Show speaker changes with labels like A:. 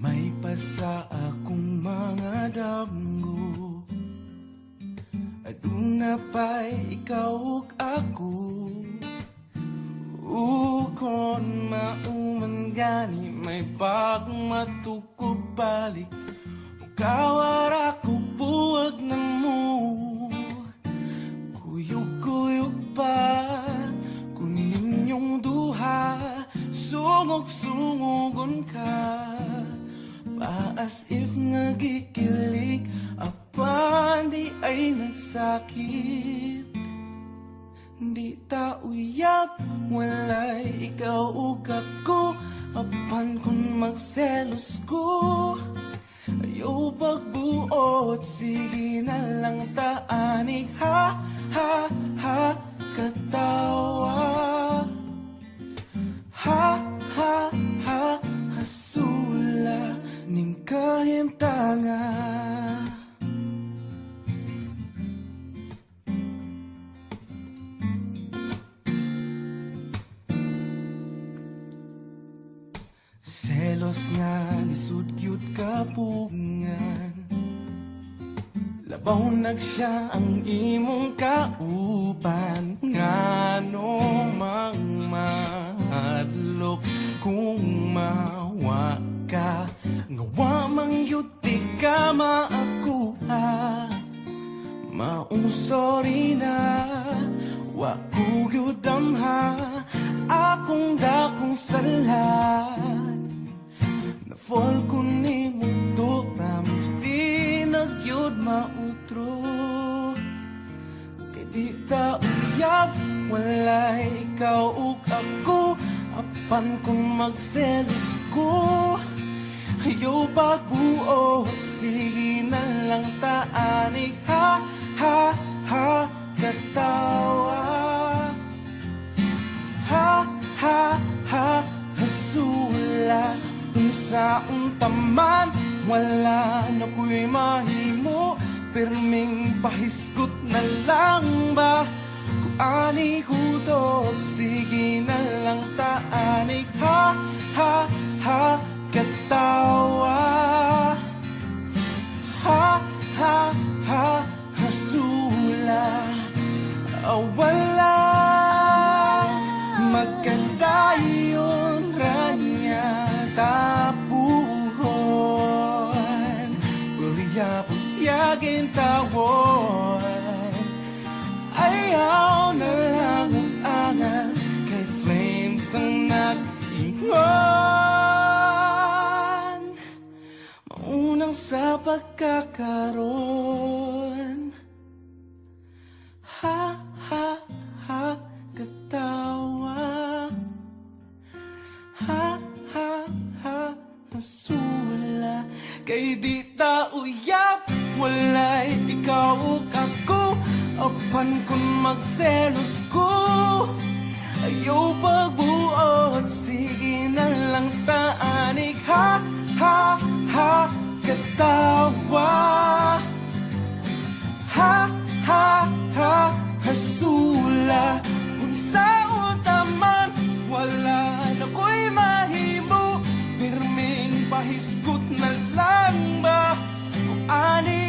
A: May pasa akong mga damgo, aduna pa'y ikaw ug ako. Ukon mauman gani may bagong matukod balik, kawara ko buwag na mo. Kuyog-kuyog pa kunin yung duha, sungog-sungogon ka pa as if nagikilig, apan di ay nagsakit. Di ta uyab, walay ikaw ug ako, apan kung magselos ko, ayaw pagbuot, sige na lang taanig. Ha, ha, ha, katawa. Ha, ha, ha, hasula ning kahimtanga. Selos nga lisud gyud kapungan, labaw nagsiya ang imong kauban. Ngano mang mahadlok kung mawa ka, ngawa mang yuti ka maakuha. Maong sorry na, wa ko gyud damha akong dakong sala. Na-fall ko ni mo to, promise di nagyod mautro. Kay di ta uyab, walay ikaw ug ako, apan kung magselos ko, ayaw pagbuot, sige na lang taanig. Ha, ha, ha, katawa. Ha, ha, ha, hasula. Unsa untaman, wala na ko'y mahimo, pirming pahisgot na lang ba? Kung ani hudog, sige na lang taanig. Ha, ha, ha, katawa. Ha, ha, ha, hasula. Wala magkandayon ranya tapuhon, puyag-puyagin tawon. Ayaw na lang ang angal, kay flames ang nag-ingon. Maunang sa pagkakaroon. Ha, ha, ha, katawa. Ha, ha, ha, hasula. Kay di ta uyab, walay ikaw ug ako, apan kung magselos ko, ayaw pagbuot, sige na lang taanig. Ha, ha, ha, katawa. Ha, ha, ha, hasula. Unsa utaman, wala na ko'y mahimo, pirming pahisgot na lang ba? Kung ani